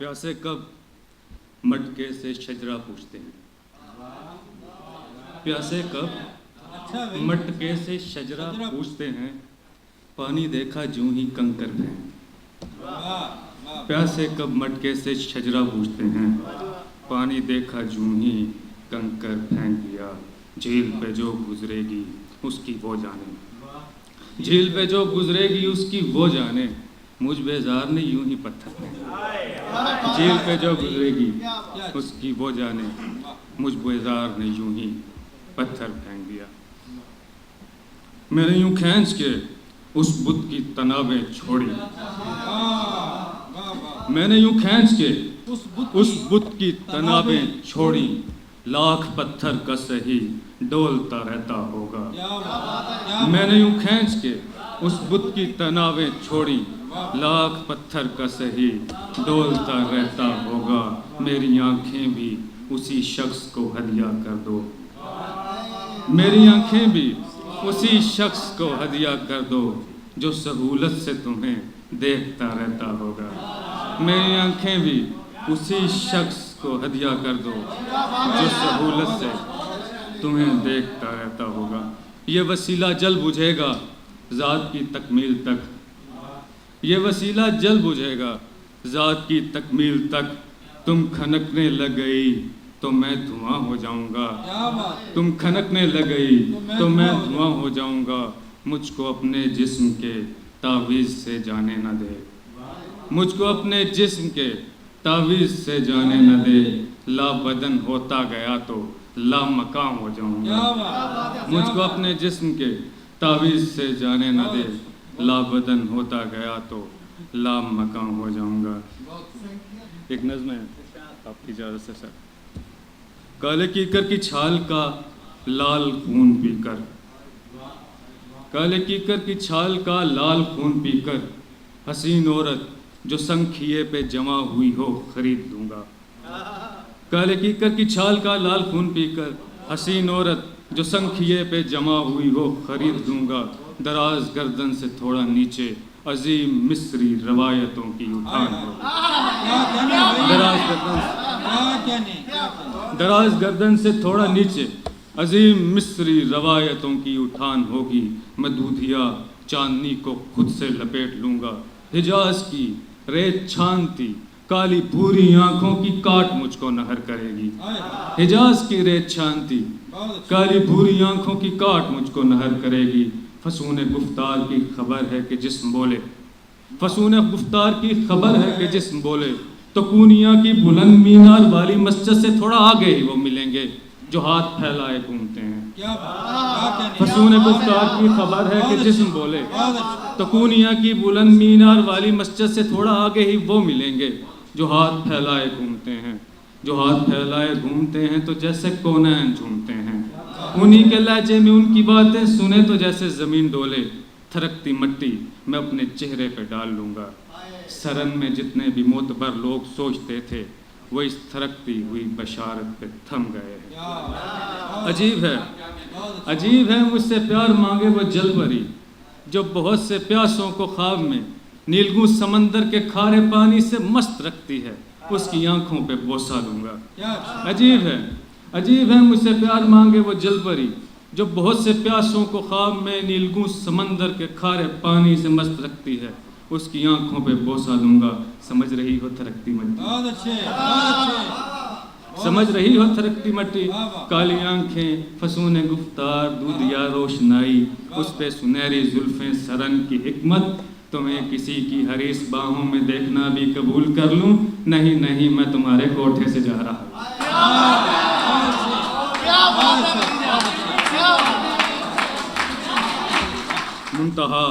پیاسے کب مٹکے سے شجرہ پوچھتے ہیں، پیاسے کب مٹکے سے شجرہ پوچھتے ہیں، پانی دیکھا جوں ہی کنکر پھینک۔ پیاسے کب مٹکے سے شجرہ پوچھتے ہیں، پانی دیکھا جوں ہی کنکر پھینک دیا۔ جھیل پہ جو گزرے گی اس کی وہ جانے، جھیل پہ جو گزرے گی اس کی وہ جانے، مجھ بیزار نے یوں ہی پتھر پھینک۔ جھیل پہ جو گزرے گی اس کی وہ جانے، مجھ بیزار نے یوں ہی پتھر پھینک دیا۔ میں نے یوں کھینچ کے اس بت کی تنابیں چھوڑی، میں نے یوں کھینچ کے اس بت کی تنابیں چھوڑی، لاکھ پتھر کا سہی ڈولتا رہتا ہوگا۔ میں نے یوں کھینچ کے اس بت کی تنابیں چھوڑی، لاکھ پتھر کا سہی ڈولتا رہتا ہوگا۔ میری آنکھیں بھی اسی شخص کو ہدیہ کر دو، میری آنکھیں بھی اسی شخص کو ہدیہ کر دو، جو سہولت سے تمہیں دیکھتا رہتا ہوگا۔ میری آنکھیں بھی اسی شخص کو ہدیہ کر دو، جو سہولت سے تمہیں دیکھتا رہتا ہوگا۔ یہ وسیلہ جل بجھے گا ذات کی تکمیل تک، یہ وسیلہ جل بجھے گا ذات کی تکمیل تک۔ تم کھنکنے لگ گئی تو میں دھواں ہو جاؤں گا، تم کھنکنے لگ گئی تو میں دھواں ہو جاؤں گا۔ مجھ کو اپنے جسم کے تعویذ سے جانے نہ دے، مجھ کو اپنے جسم کے تعویذ سے جانے نہ دے۔ لا بدن ہوتا گیا تو لا مکان ہو جاؤں گا، مجھ کو اپنے جسم کے تعویذ سے جانے نہ دے۔ لا بدن ہوتا گیا تو لا مکان ہو جاؤں گا۔ ایک نظم ہے آپ کی اجازت سے سر۔ کالے کیکر کی چھال کا لال خون پی کر، کالے کیکر کی چھال کا لال خون پی کر، حسین عورت جو سنکھیے پہ جمع ہوئی ہو خرید لوں گا۔ کالے کیکر کی چھال کا لال خون پی کر، حسین عورت جو سنکھیے پہ جمع ہوئی ہو خرید لوں گا۔ دراز گردن سے تھوڑا نیچے عظیم مصری روایتوں کی اٹھان ہو، دراز گردن سے تھوڑا نیچے عظیم مصری روایتوں کی اٹھان ہوگی۔ میں دودھیا چاندنی کو خود سے لپیٹ لوں گا۔ حجاز کی ریت چھانتی کالی بھوری آنکھوں کی کاٹ مجھ کو نہر کرے گی۔ حجاز کی ریت چھانتی کالی بھوری آنکھوں کی کاٹ مجھ کو نہر کرے گی۔ فسون گفتار کی خبر ہے کہ جسم بولے، فسون گفتار کی خبر ہے کہ جسم بولے، تو کونیا کی بلند مینار والی مسجد سے تھوڑا آگے ہی وہ ملیں گے جو ہاتھ پھیلائے گھومتے ہیں۔ فسون گفتار کی خبر ہے کہ جسم بولے، تو کونیا کی بلند مینار والی مسجد سے تھوڑا آگے ہی وہ ملیں گے جو ہاتھ پھیلائے گھومتے ہیں، جو ہاتھ پھیلائے گھومتے ہیں تو جیسے کونین جھومتے ہیں۔ انہی کے لہجے میں ان کی باتیں سنے تو جیسے زمین ڈولے، تھرکتی مٹی میں اپنے چہرے پہ ڈال لوں گا۔ سرن میں جتنے بھی معتبر لوگ سوچتے تھے وہ اس تھرکتی ہوئی بشارت پہ تھم گئے ہیں۔ عجیب ہے، عجیب ہے مجھ سے پیار مانگے وہ جل پری، جو بہت سے پیاسوں کو خواب میں نیلگوں سمندر کے کھارے پانی سے مست رکھتی ہے، اس کی آنکھوں پہ بوسہ لوں گا۔ عجیب ہے، عجیب ہے مجھ سے پیار مانگے وہ جل پری، جو بہت سے پیاسوں کو خواب میں نیلگوں سمندر کے کھارے پانی سے مست رکھتی ہے، اس کی آنکھوں پہ بوسہ لوں گا۔ سمجھ رہی ہو تھرکتی مٹی، سمجھ رہی ہو تھرکتی مٹی، کالی آنکھیں فسون گفتار دودھیا روشنائی، اس پہ سنہری زلفیں سرن کی حکمت۔ تمہیں کسی کی حریص باہوں میں دیکھنا بھی قبول کر لوں، نہیں نہیں میں تمہارے کوٹھے سے جا رہا ہوں۔ منتہا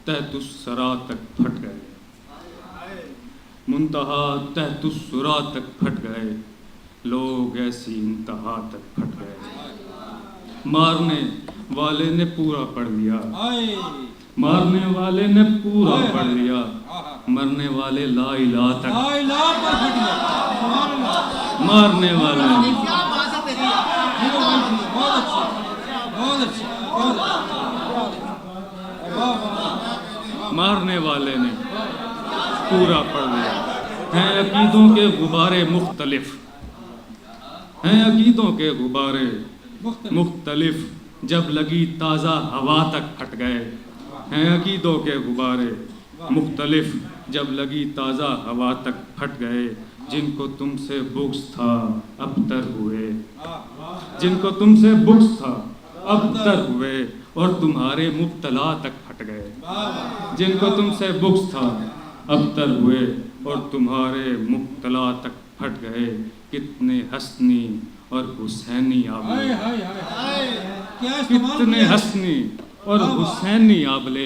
تحت الثری تک پھٹ گئے، منتہا تحت الثری تک پھٹ گئے، لوگ ایسی انتہا تک پھٹ گئے۔ مارنے والے نے پورا پڑھ لیا، مارنے والے نے پورا پڑھ لیا، مرنے والے لا الہ تک، مارنے والے مارنے والے نے پورا پڑھ لیا۔ ہیں عقیدوں کے غبارے مختلف، ہیں عقیدوں کے غبارے مختلف، جب لگی تازہ ہوا تک پھٹ گئے، ہیں عقیدوں کے غبارے مختلف، جب لگی تازہ ہوا تک پھٹ گئے، جن کو تم سے بغض تھا اب تر ہوئے، جن کو تم سے بغض تھا اب تر ہوئے، اور تمہارے مبتلا تک پھٹ گئے، جن کو تم سے بغض تھا اب تر ہوئے، اور تمہارے مبتلا تک پھٹ گئے، کتنے حسنی اور حسینی آبلے، کتنے حسنی اور حسینی آبلے،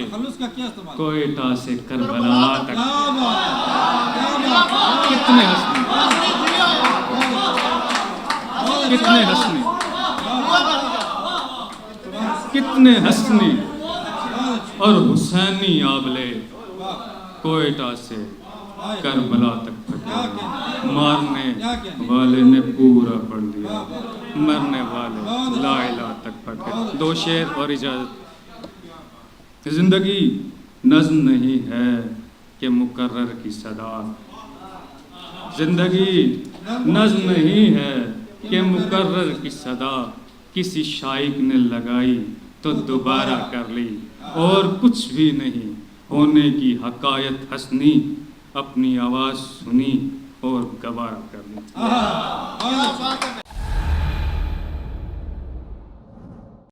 کوئٹہ سے کربلا تک، کتنے حسنی، کتنے حسنی، کتنے حسنی اور حسینی آبلے، کوئٹہ سے کربلا تک پھٹے، مارنے والے نے پورا پڑھ دیا، مرنے والے لا الہ تک پھٹے۔ دو شعر اور اجازت۔ زندگی نظم نہیں ہے کہ مقرر کی صدا، زندگی نظم نہیں ہے کہ مقرر کی صدا، کسی شائق نے لگائی تو دوبارہ کر لی، اور کچھ بھی نہیں ہونے کی حکایت حسنی، اپنی آواز سنی اور گوارا کر لی۔